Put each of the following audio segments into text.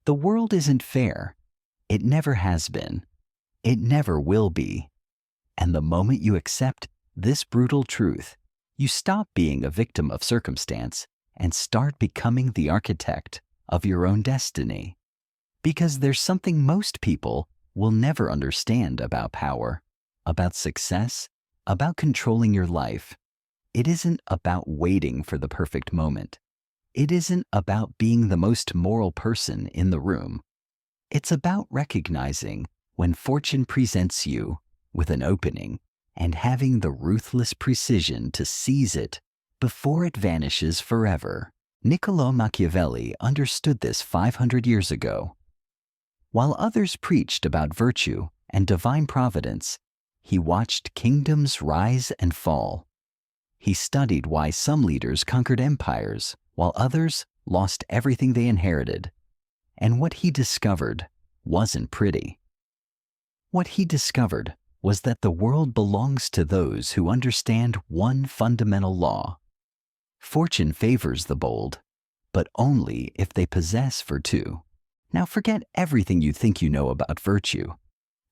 The world isn't fair. It never has been. It never will be. And the moment you accept this brutal truth, you stop being a victim of circumstance and start becoming the architect of your own destiny. Because there's something most people will never understand about power, about success, about controlling your life. It isn't about waiting for the perfect moment. It isn't about being the most moral person in the room. It's about recognizing when fortune presents you with an opening and having the ruthless precision to seize it before it vanishes forever. Niccolò Machiavelli understood this 500 years ago. While others preached about virtue and divine providence, he watched kingdoms rise and fall. He studied why some leaders conquered empires while others lost everything they inherited. And what he discovered wasn't pretty. What he discovered was that the world belongs to those who understand one fundamental law. Fortune favors the bold, but only if they possess virtù. Now forget everything you think you know about virtue.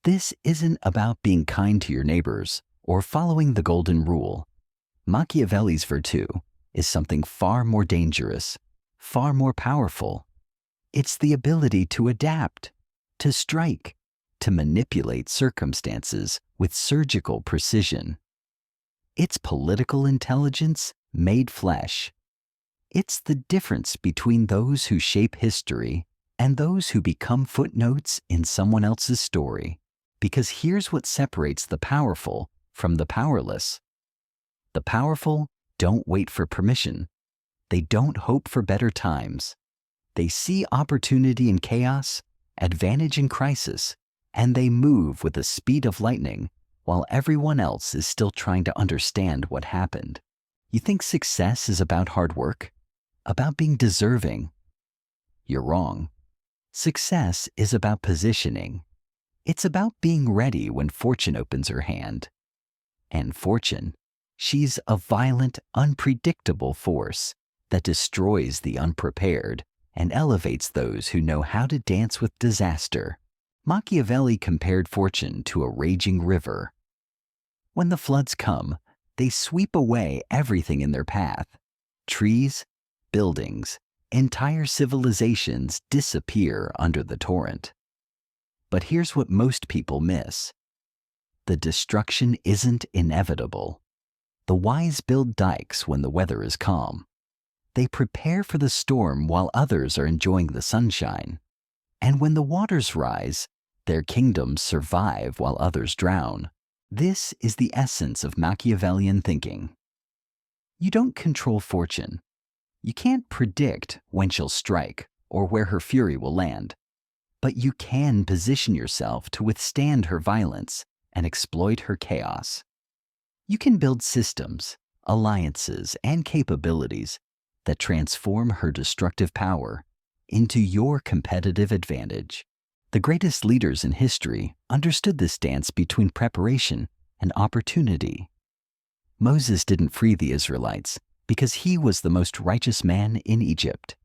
This isn't about being kind to your neighbors or following the golden rule. Machiavelli's virtù is something far more dangerous, far more powerful. It's the ability to adapt, to strike, to manipulate circumstances with surgical precision. It's political intelligence made flesh. It's the difference between those who shape history and those who become footnotes in someone else's story. Because here's what separates the powerful from the powerless. The powerful don't wait for permission. They don't hope for better times. They see opportunity in chaos, advantage in crisis, and they move with the speed of lightning while everyone else is still trying to understand what happened. You think success is about hard work? About being deserving? You're wrong. Success is about positioning. It's about being ready when fortune opens her hand. And fortune, she's a violent, unpredictable force that destroys the unprepared and elevates those who know how to dance with disaster. Machiavelli compared fortune to a raging river. When the floods come, they sweep away everything in their path. Trees, buildings, entire civilizations disappear under the torrent. But here's what most people miss. The destruction isn't inevitable. The wise build dikes when the weather is calm. They prepare for the storm while others are enjoying the sunshine. And when the waters rise, their kingdoms survive while others drown. This is the essence of Machiavellian thinking. You don't control fortune. You can't predict when she'll strike or where her fury will land. But you can position yourself to withstand her violence and exploit her chaos. You can build systems, alliances, and capabilities that transform her destructive power into your competitive advantage. The greatest leaders in history understood this dance between preparation and opportunity. Moses didn't free the Israelites because he was the most righteous man in Egypt.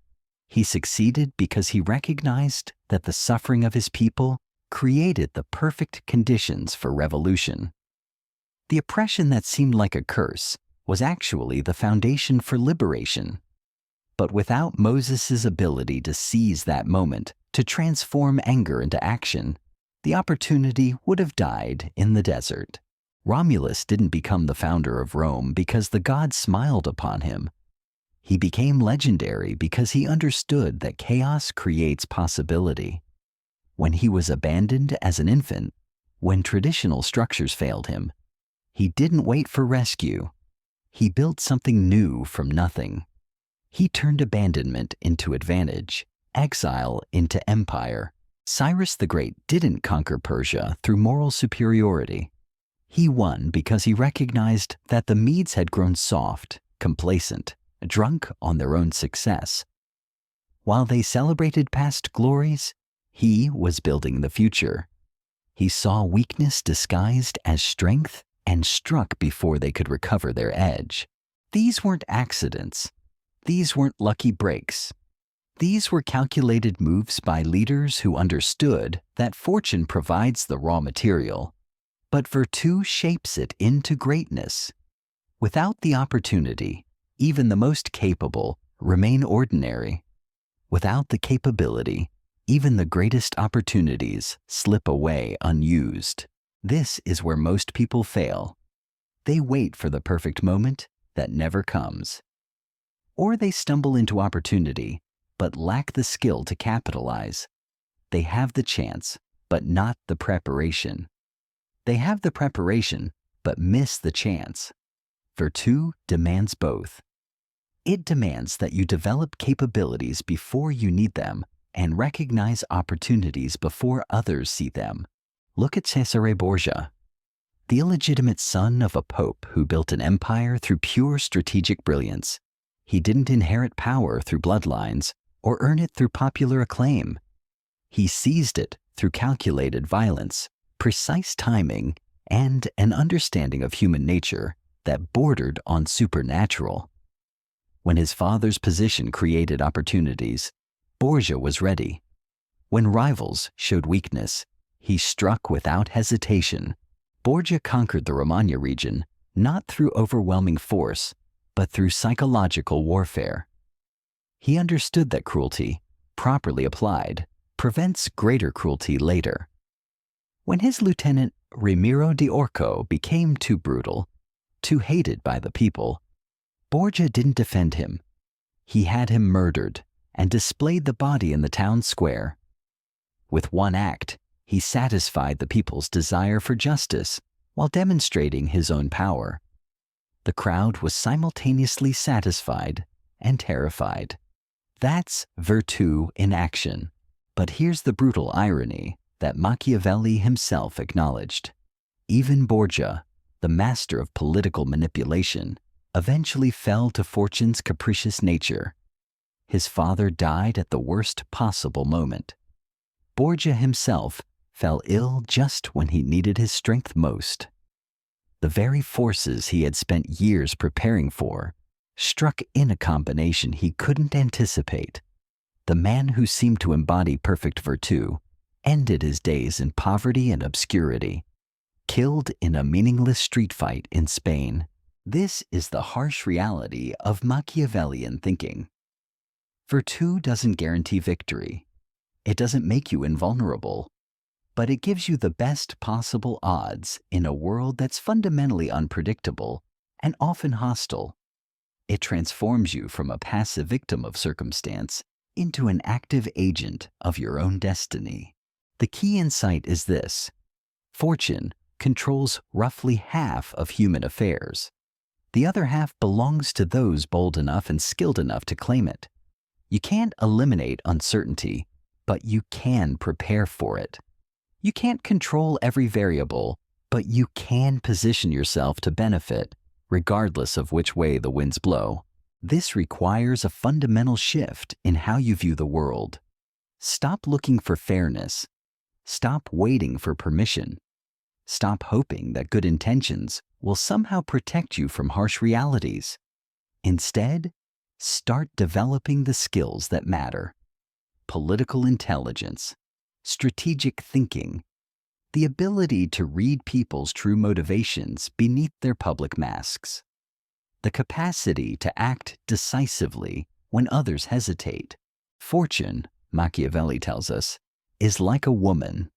He succeeded because he recognized that the suffering of his people created the perfect conditions for revolution. The oppression that seemed like a curse was actually the foundation for liberation. But without Moses' ability to seize that moment, to transform anger into action, the opportunity would have died in the desert. Romulus didn't become the founder of Rome because the gods smiled upon him. He became legendary because he understood that chaos creates possibility. When he was abandoned as an infant, when traditional structures failed him, he didn't wait for rescue. He built something new from nothing. He turned abandonment into advantage, exile into empire. Cyrus the Great didn't conquer Persia through moral superiority. He won because he recognized that the Medes had grown soft, complacent, drunk on their own success. While they celebrated past glories, he was building the future. He saw weakness disguised as strength and struck before they could recover their edge. These weren't accidents. These weren't lucky breaks. These were calculated moves by leaders who understood that fortune provides the raw material, but virtù shapes it into greatness. Without the opportunity, even the most capable remain ordinary. Without the capability, even the greatest opportunities slip away unused. This is where most people fail. They wait for the perfect moment that never comes. Or they stumble into opportunity, but lack the skill to capitalize. They have the chance, but not the preparation. They have the preparation, but miss the chance. Virtù demands both. It demands that you develop capabilities before you need them and recognize opportunities before others see them. Look at Cesare Borgia, the illegitimate son of a pope who built an empire through pure strategic brilliance. He didn't inherit power through bloodlines or earn it through popular acclaim. He seized it through calculated violence, precise timing, and an understanding of human nature that bordered on supernatural. When his father's position created opportunities, Borgia was ready. When rivals showed weakness, he struck without hesitation. Borgia conquered the Romagna region not through overwhelming force, but through psychological warfare. He understood that cruelty, properly applied, prevents greater cruelty later. When his lieutenant Ramiro di Orco became too brutal, too hated by the people, Borgia didn't defend him. He had him murdered and displayed the body in the town square. With one act, he satisfied the people's desire for justice while demonstrating his own power. The crowd was simultaneously satisfied and terrified. That's virtù in action. But here's the brutal irony that Machiavelli himself acknowledged. Even Borgia, the master of political manipulation, eventually fell to fortune's capricious nature. His father died at the worst possible moment. Borgia himself fell ill just when he needed his strength most. The very forces he had spent years preparing for struck in a combination he couldn't anticipate. The man who seemed to embody perfect virtù ended his days in poverty and obscurity, killed in a meaningless street fight in Spain. This is the harsh reality of Machiavellian thinking. Virtù doesn't guarantee victory. It doesn't make you invulnerable, but it gives you the best possible odds in a world that's fundamentally unpredictable and often hostile. It transforms you from a passive victim of circumstance into an active agent of your own destiny. The key insight is this: fortune controls roughly half of human affairs. The other half belongs to those bold enough and skilled enough to claim it. You can't eliminate uncertainty, but you can prepare for it. You can't control every variable, but you can position yourself to benefit, regardless of which way the winds blow. This requires a fundamental shift in how you view the world. Stop looking for fairness. Stop waiting for permission. Stop hoping that good intentions will somehow protect you from harsh realities. Instead, start developing the skills that matter: political intelligence, strategic thinking, the ability to read people's true motivations beneath their public masks, the capacity to act decisively when others hesitate. Fortune, Machiavelli tells us, is like a woman.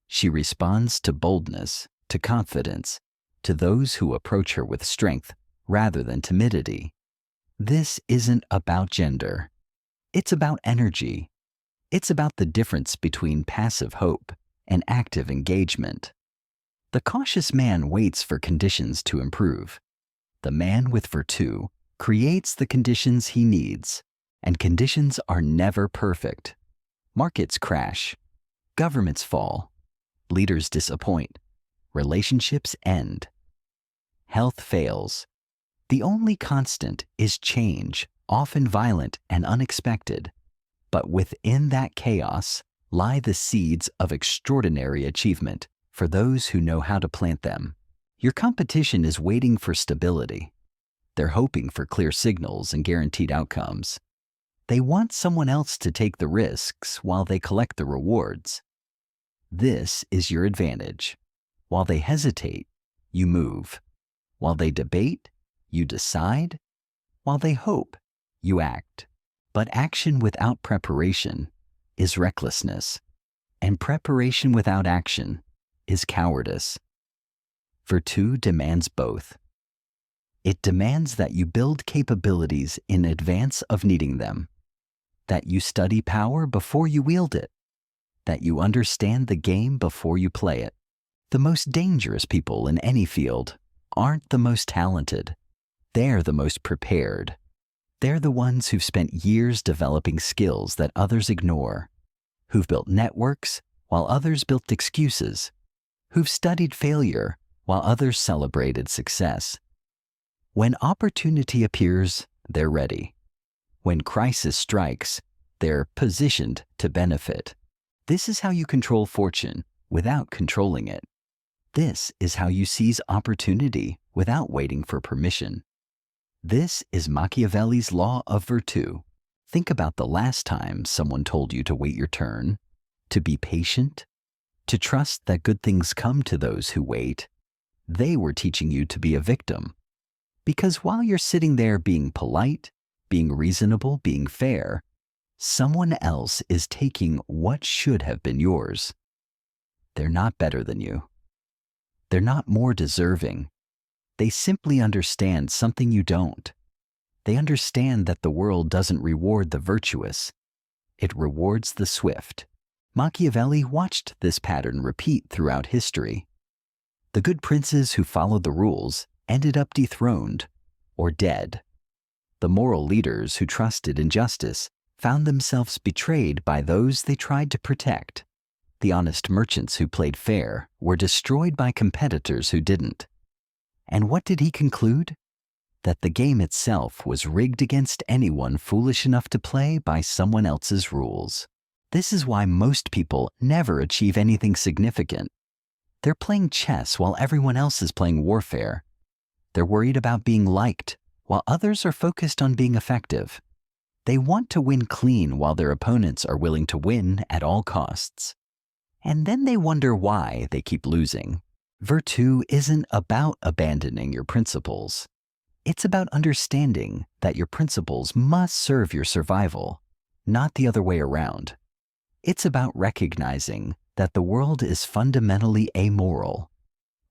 She responds to boldness, to confidence, to those who approach her with strength rather than timidity. This isn't about gender. It's about energy. It's about the difference between passive hope and active engagement. The cautious man waits for conditions to improve. The man with virtù creates the conditions he needs, and conditions are never perfect. Markets crash, governments fall, leaders disappoint, relationships end, health fails. The only constant is change, often violent and unexpected. But within that chaos lie the seeds of extraordinary achievement for those who know how to plant them. Your competition is waiting for stability. They're hoping for clear signals and guaranteed outcomes. They want someone else to take the risks while they collect the rewards. This is your advantage. While they hesitate, you move. While they debate, you decide. While they hope, you act. But action without preparation is recklessness, and preparation without action is cowardice. Virtù demands both. It demands that you build capabilities in advance of needing them, that you study power before you wield it, that you understand the game before you play it. The most dangerous people in any field aren't the most talented. They're the most prepared. They're the ones who've spent years developing skills that others ignore, who've built networks while others built excuses, who've studied failure while others celebrated success. When opportunity appears, they're ready. When crisis strikes, they're positioned to benefit. This is how you control fortune without controlling it. This is how you seize opportunity without waiting for permission. This is Machiavelli's law of virtù. Think about the last time someone told you to wait your turn, to be patient, to trust that good things come to those who wait. They were teaching you to be a victim. Because while you're sitting there being polite, being reasonable, being fair, someone else is taking what should have been yours. They're not better than you. They're not more deserving. They simply understand something you don't. They understand that the world doesn't reward the virtuous. It rewards the swift. Machiavelli watched this pattern repeat throughout history. The good princes who followed the rules ended up dethroned or dead. The moral leaders who trusted in justice found themselves betrayed by those they tried to protect. The honest merchants who played fair were destroyed by competitors who didn't. And what did he conclude? That the game itself was rigged against anyone foolish enough to play by someone else's rules. This is why most people never achieve anything significant. They're playing chess while everyone else is playing warfare. They're worried about being liked while others are focused on being effective. They want to win clean while their opponents are willing to win at all costs. And then they wonder why they keep losing. Virtù isn't about abandoning your principles. It's about understanding that your principles must serve your survival, not the other way around. It's about recognizing that the world is fundamentally amoral,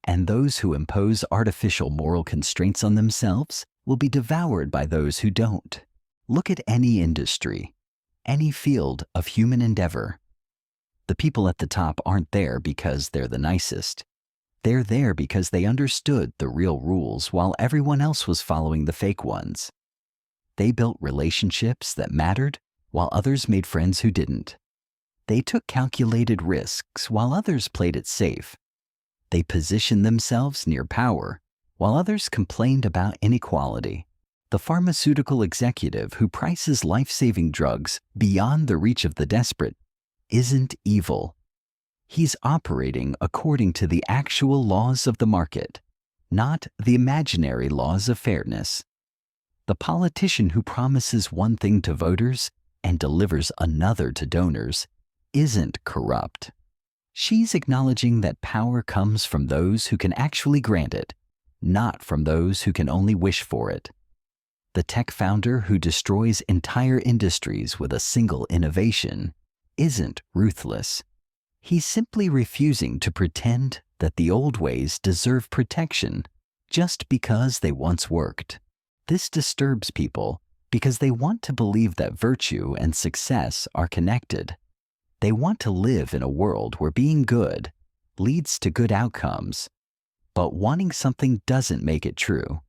and those who impose artificial moral constraints on themselves will be devoured by those who don't. Look at any industry, any field of human endeavor. The people at the top aren't there because they're the nicest. They're there because they understood the real rules while everyone else was following the fake ones. They built relationships that mattered while others made friends who didn't. They took calculated risks while others played it safe. They positioned themselves near power while others complained about inequality. The pharmaceutical executive who prices life-saving drugs beyond the reach of the desperate isn't evil. He's operating according to the actual laws of the market, not the imaginary laws of fairness. The politician who promises one thing to voters and delivers another to donors isn't corrupt. She's acknowledging that power comes from those who can actually grant it, not from those who can only wish for it. The tech founder who destroys entire industries with a single innovation isn't ruthless. He's simply refusing to pretend that the old ways deserve protection just because they once worked. This disturbs people because they want to believe that virtue and success are connected. They want to live in a world where being good leads to good outcomes, but wanting something doesn't make it true.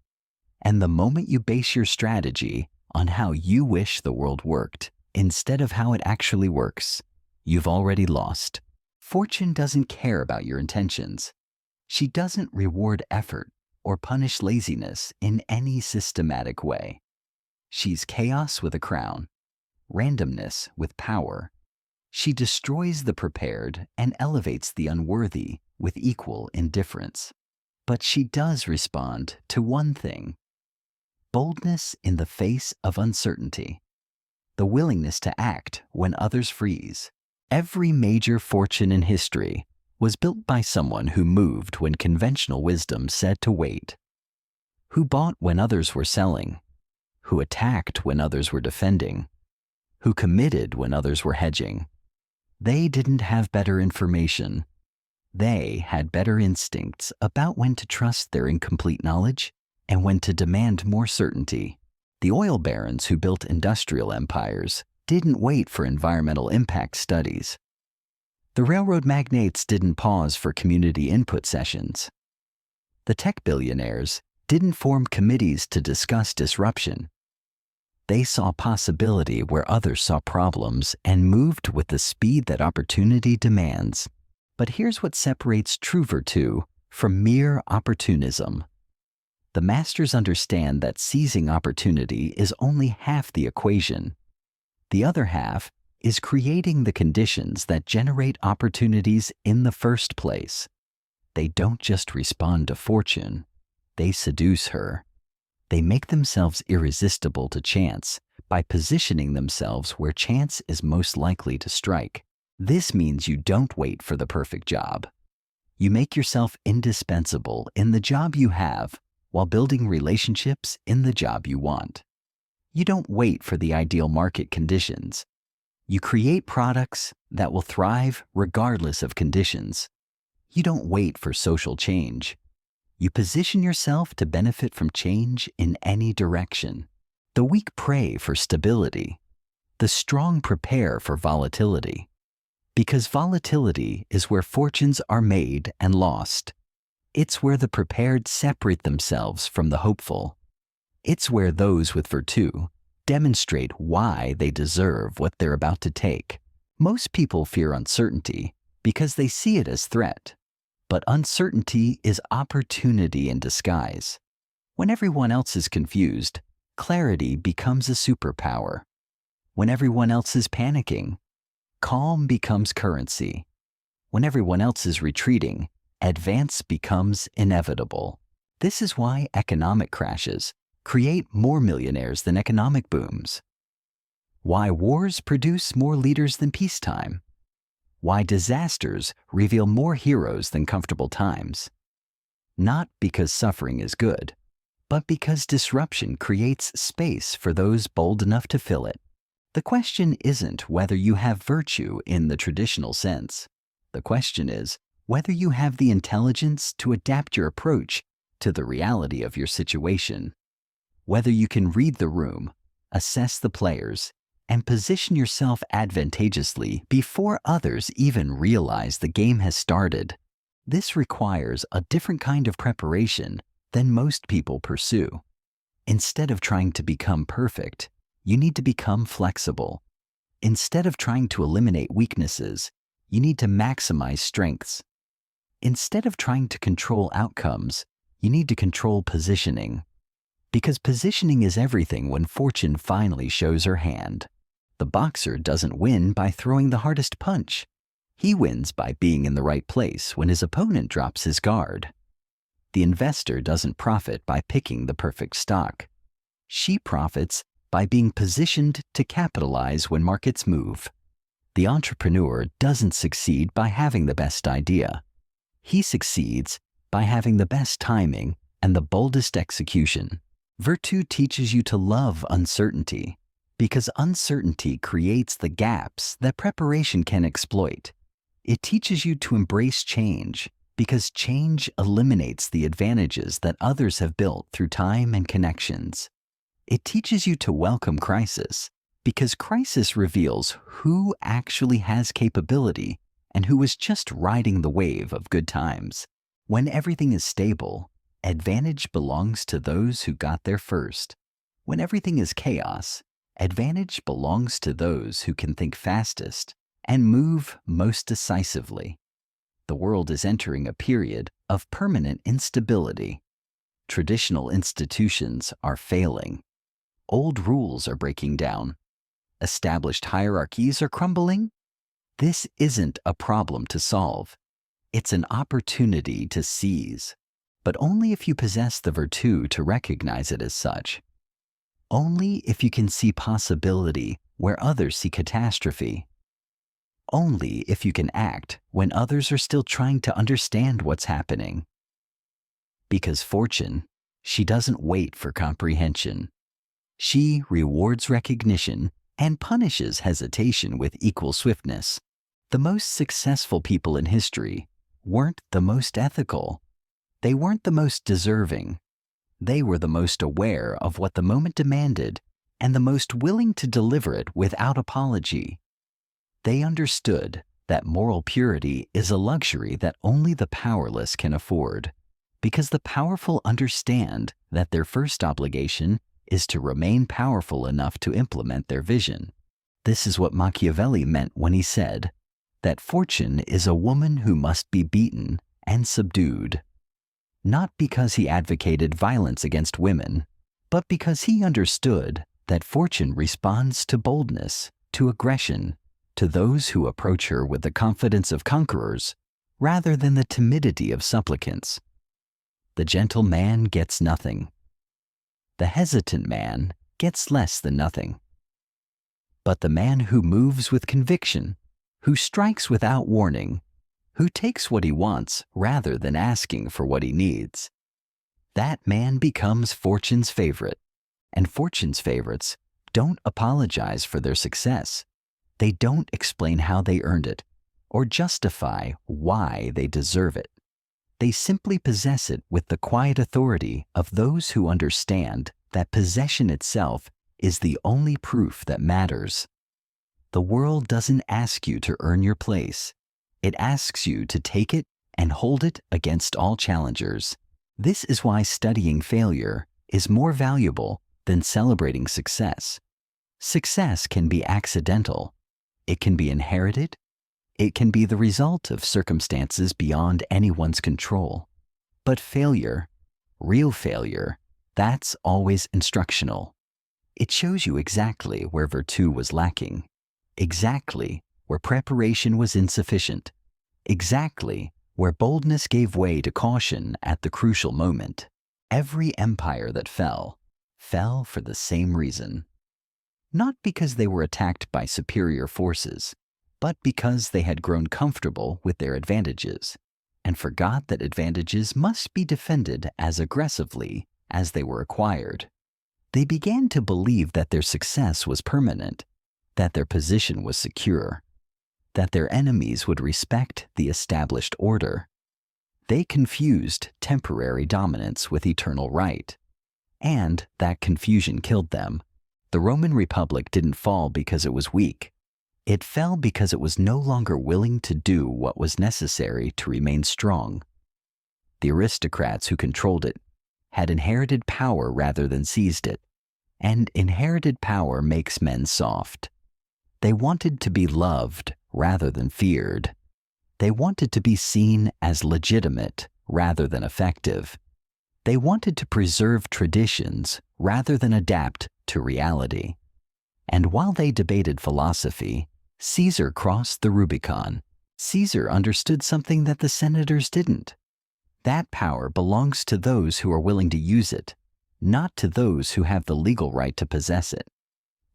And the moment you base your strategy on how you wish the world worked instead of how it actually works, you've already lost. Fortune doesn't care about your intentions. She doesn't reward effort or punish laziness in any systematic way. She's chaos with a crown, randomness with power. She destroys the prepared and elevates the unworthy with equal indifference. But she does respond to one thing: boldness in the face of uncertainty. the willingness to act when others freeze. Every major fortune in history was built by someone who moved when conventional wisdom said to wait, who bought when others were selling, who attacked when others were defending, who committed when others were hedging. They didn't have better information. They had better instincts about when to trust their incomplete knowledge and when to demand more certainty. The oil barons who built industrial empires didn't wait for environmental impact studies. The railroad magnates didn't pause for community input sessions. The tech billionaires didn't form committees to discuss disruption. They saw possibility where others saw problems and moved with the speed that opportunity demands. But here's what separates true virtù from mere opportunism. The masters understand that seizing opportunity is only half the equation. The other half is creating the conditions that generate opportunities in the first place. They don't just respond to fortune, they seduce her. They make themselves irresistible to chance by positioning themselves where chance is most likely to strike. This means you don't wait for the perfect job. You make yourself indispensable in the job you have while building relationships in the job you want. You don't wait for the ideal market conditions. You create products that will thrive regardless of conditions. You don't wait for social change. You position yourself to benefit from change in any direction. The weak pray for stability. The strong prepare for volatility. Because volatility is where fortunes are made and lost. It's where the prepared separate themselves from the hopeful. It's where those with virtù demonstrate why they deserve what they're about to take. Most people fear uncertainty because they see it as threat. But uncertainty is opportunity in disguise. When everyone else is confused, clarity becomes a superpower. When everyone else is panicking, calm becomes currency. When everyone else is retreating, advance becomes inevitable. This is why economic crashes create more millionaires than economic booms. Why wars produce more leaders than peacetime. Why disasters reveal more heroes than comfortable times. Not because suffering is good, but because disruption creates space for those bold enough to fill it. The question isn't whether you have virtue in the traditional sense. The question is whether you have the intelligence to adapt your approach to the reality of your situation. Whether you can read the room, assess the players, and position yourself advantageously before others even realize the game has started. This requires a different kind of preparation than most people pursue. Instead of trying to become perfect, you need to become flexible. Instead of trying to eliminate weaknesses, you need to maximize strengths. Instead of trying to control outcomes, you need to control positioning. Because positioning is everything when fortune finally shows her hand. The boxer doesn't win by throwing the hardest punch. He wins by being in the right place when his opponent drops his guard. The investor doesn't profit by picking the perfect stock. She profits by being positioned to capitalize when markets move. The entrepreneur doesn't succeed by having the best idea. He succeeds by having the best timing and the boldest execution. Virtù teaches you to love uncertainty, because uncertainty creates the gaps that preparation can exploit. It teaches you to embrace change, because change eliminates the advantages that others have built through time and connections. It teaches you to welcome crisis, because crisis reveals who actually has capability and who is just riding the wave of good times. When everything is stable, advantage belongs to those who got there first. When everything is chaos, advantage belongs to those who can think fastest and move most decisively. The world is entering a period of permanent instability. Traditional institutions are failing. Old rules are breaking down. Established hierarchies are crumbling. This isn't a problem to solve. It's an opportunity to seize, but only if you possess the virtù to recognize it as such. Only if you can see possibility where others see catastrophe. Only if you can act when others are still trying to understand what's happening. Because fortune, she doesn't wait for comprehension. She rewards recognition and punishes hesitation with equal swiftness. The most successful people in history weren't the most ethical. They weren't the most deserving. They were the most aware of what the moment demanded and the most willing to deliver it without apology. They understood that moral purity is a luxury that only the powerless can afford, because the powerful understand that their first obligation is to remain powerful enough to implement their vision. This is what Machiavelli meant when he said that fortune is a woman who must be beaten and subdued. Not because he advocated violence against women, but because he understood that fortune responds to boldness, to aggression, to those who approach her with the confidence of conquerors rather than the timidity of supplicants. The gentle man gets nothing. The hesitant man gets less than nothing. But the man who moves with conviction, who strikes without warning, who takes what he wants rather than asking for what he needs, that man becomes fortune's favorite. And fortune's favorites don't apologize for their success. They don't explain how they earned it or justify why they deserve it. They simply possess it with the quiet authority of those who understand that possession itself is the only proof that matters. The world doesn't ask you to earn your place. It asks you to take it and hold it against all challengers. This is why studying failure is more valuable than celebrating success. Success can be accidental. It can be inherited. It can be the result of circumstances beyond anyone's control. But failure, real failure, that's always instructional. It shows you exactly where virtue was lacking, exactly where preparation was insufficient, exactly where boldness gave way to caution at the crucial moment. Every empire that fell for the same reason. Not because they were attacked by superior forces, but because they had grown comfortable with their advantages and forgot that advantages must be defended as aggressively as they were acquired. They began to believe that their success was permanent, that their position was secure, that their enemies would respect the established order. They confused temporary dominance with eternal right, and that confusion killed them. The Roman Republic didn't fall because it was weak. It fell because it was no longer willing to do what was necessary to remain strong. The aristocrats who controlled it had inherited power rather than seized it, and inherited power makes men soft. They wanted to be loved rather than feared. They wanted to be seen as legitimate rather than effective. They wanted to preserve traditions rather than adapt to reality. And while they debated philosophy, Caesar crossed the Rubicon. Caesar understood something that the senators didn't. That power belongs to those who are willing to use it, not to those who have the legal right to possess it.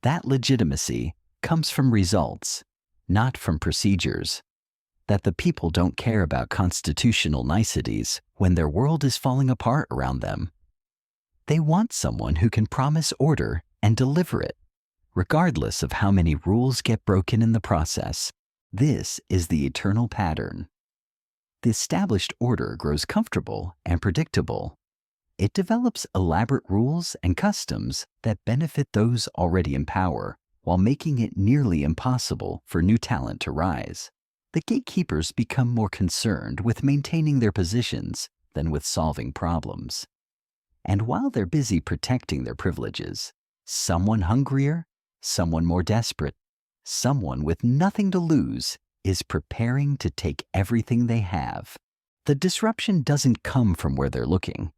That legitimacy comes from results, not from procedures. That the people don't care about constitutional niceties when their world is falling apart around them. They want someone who can promise order and deliver it, regardless of how many rules get broken in the process. This is the eternal pattern. The established order grows comfortable and predictable. It develops elaborate rules and customs that benefit those already in power, while making it nearly impossible for new talent to rise. The gatekeepers become more concerned with maintaining their positions than with solving problems. And while they're busy protecting their privileges, someone hungrier, someone more desperate, someone with nothing to lose is preparing to take everything they have. The disruption doesn't come from where they're looking.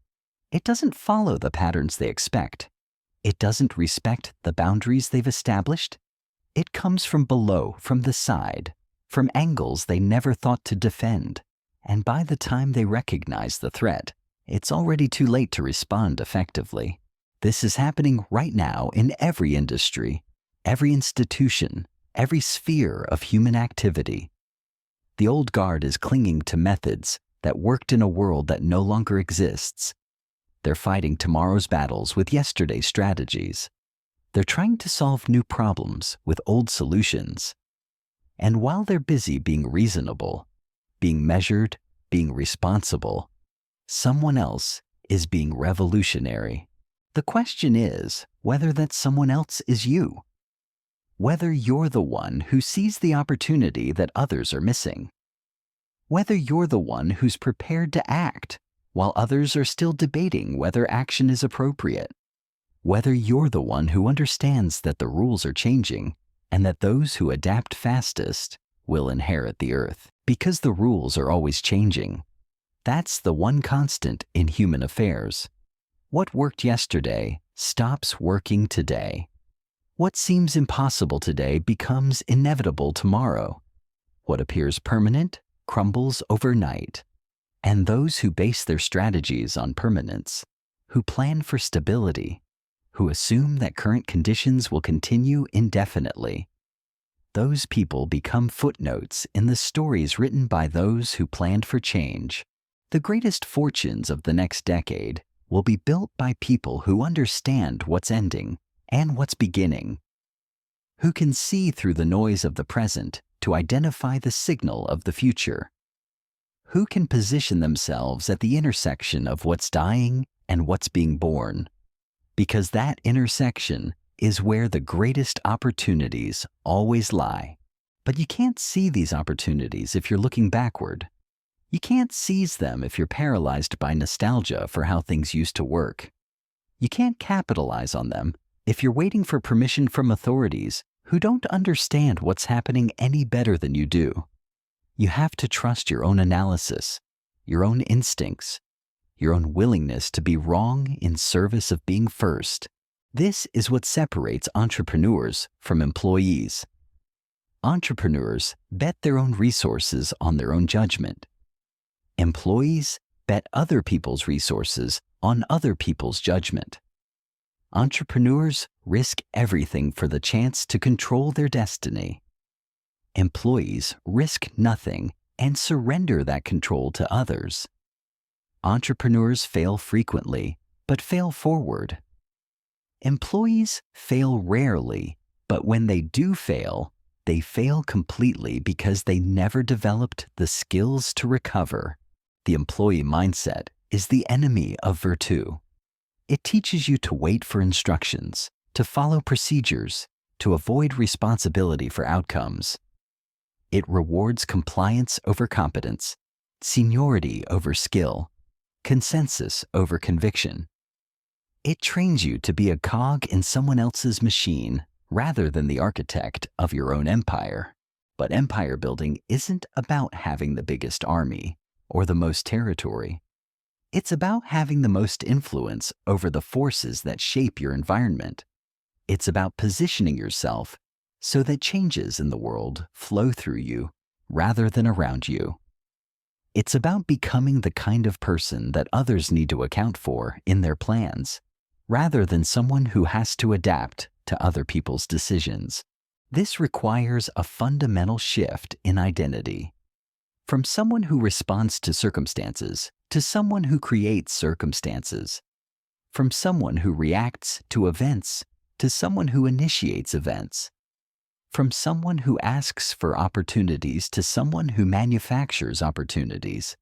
It doesn't follow the patterns they expect. It doesn't respect the boundaries they've established. It comes from below, from the side, from angles they never thought to defend. And by the time they recognize the threat, it's already too late to respond effectively. This is happening right now in every industry, every institution, every sphere of human activity. The old guard is clinging to methods that worked in a world that no longer exists. They're fighting tomorrow's battles with yesterday's strategies. They're trying to solve new problems with old solutions. And while they're busy being reasonable, being measured, being responsible, someone else is being revolutionary. The question is whether that someone else is you. Whether you're the one who sees the opportunity that others are missing. Whether you're the one who's prepared to act while others are still debating whether action is appropriate. Whether you're the one who understands that the rules are changing and that those who adapt fastest will inherit the earth. Because the rules are always changing. That's the one constant in human affairs. What worked yesterday stops working today. What seems impossible today becomes inevitable tomorrow. What appears permanent crumbles overnight. And those who base their strategies on permanence, who plan for stability, who assume that current conditions will continue indefinitely, those people become footnotes in the stories written by those who planned for change. The greatest fortunes of the next decade will be built by people who understand what's ending and what's beginning, who can see through the noise of the present to identify the signal of the future, who can position themselves at the intersection of what's dying and what's being born, because that intersection is where the greatest opportunities always lie. But you can't see these opportunities if you're looking backward. You can't seize them if you're paralyzed by nostalgia for how things used to work. You can't capitalize on them if you're waiting for permission from authorities who don't understand what's happening any better than you do. You have to trust your own analysis, your own instincts, your own willingness to be wrong in service of being first. This is what separates entrepreneurs from employees. Entrepreneurs bet their own resources on their own judgment. Employees bet other people's resources on other people's judgment. Entrepreneurs risk everything for the chance to control their destiny. Employees risk nothing and surrender that control to others. Entrepreneurs fail frequently, but fail forward. Employees fail rarely, but when they do fail, they fail completely because they never developed the skills to recover. The employee mindset is the enemy of Virtù. It teaches you to wait for instructions, to follow procedures, to avoid responsibility for outcomes. It rewards compliance over competence, seniority over skill, consensus over conviction. It trains you to be a cog in someone else's machine rather than the architect of your own empire. But empire building isn't about having the biggest army or the most territory. It's about having the most influence over the forces that shape your environment. It's about positioning yourself so that changes in the world flow through you rather than around you. It's about becoming the kind of person that others need to account for in their plans, rather than someone who has to adapt to other people's decisions. This requires a fundamental shift in identity. From someone who responds to circumstances to someone who creates circumstances. From someone who reacts to events to someone who initiates events. From someone who asks for opportunities to someone who manufactures opportunities.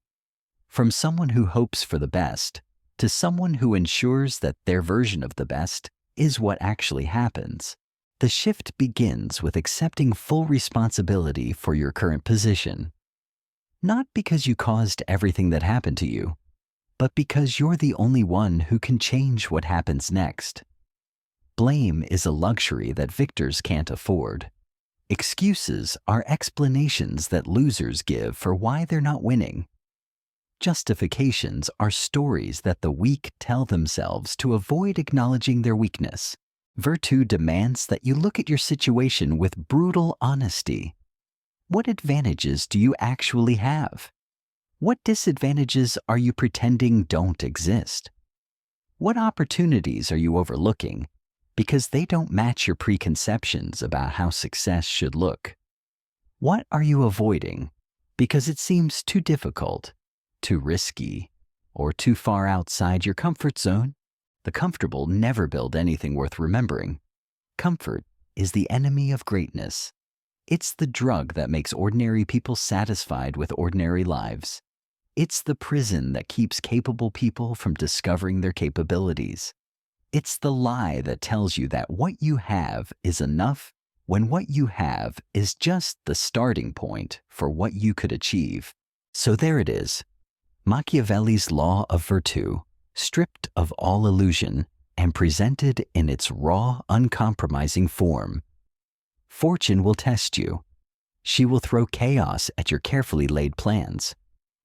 From someone who hopes for the best to someone who ensures that their version of the best is what actually happens. The shift begins with accepting full responsibility for your current position. Not because you caused everything that happened to you, but because you're the only one who can change what happens next. Blame is a luxury that victors can't afford. Excuses are explanations that losers give for why they're not winning. Justifications are stories that the weak tell themselves to avoid acknowledging their weakness. Virtù demands that you look at your situation with brutal honesty. What advantages do you actually have? What disadvantages are you pretending don't exist? What opportunities are you overlooking because they don't match your preconceptions about how success should look? What are you avoiding because it seems too difficult, too risky, or too far outside your comfort zone? The comfortable never build anything worth remembering. Comfort is the enemy of greatness. It's the drug that makes ordinary people satisfied with ordinary lives. It's the prison that keeps capable people from discovering their capabilities. It's the lie that tells you that what you have is enough when what you have is just the starting point for what you could achieve. So there it is, Machiavelli's law of virtue, stripped of all illusion and presented in its raw, uncompromising form. Fortune will test you. She will throw chaos at your carefully laid plans.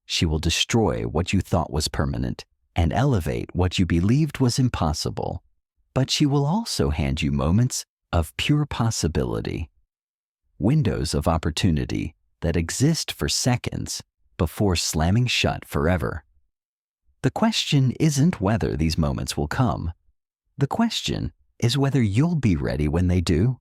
She will destroy what you thought was permanent and elevate what you believed was impossible. But she will also hand you moments of pure possibility, windows of opportunity that exist for seconds before slamming shut forever. The question isn't whether these moments will come. The question is whether you'll be ready when they do,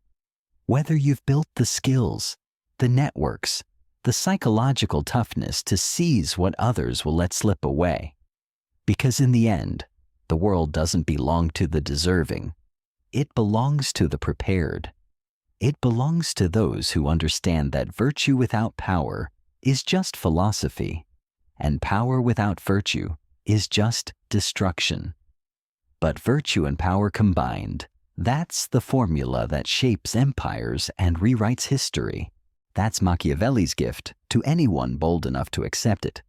whether you've built the skills, the networks, the psychological toughness to seize what others will let slip away. Because in the end, the world doesn't belong to the deserving. It belongs to the prepared. It belongs to those who understand that virtue without power is just philosophy, and power without virtue is just destruction. But virtue and power combined, that's the formula that shapes empires and rewrites history. That's Machiavelli's gift to anyone bold enough to accept it.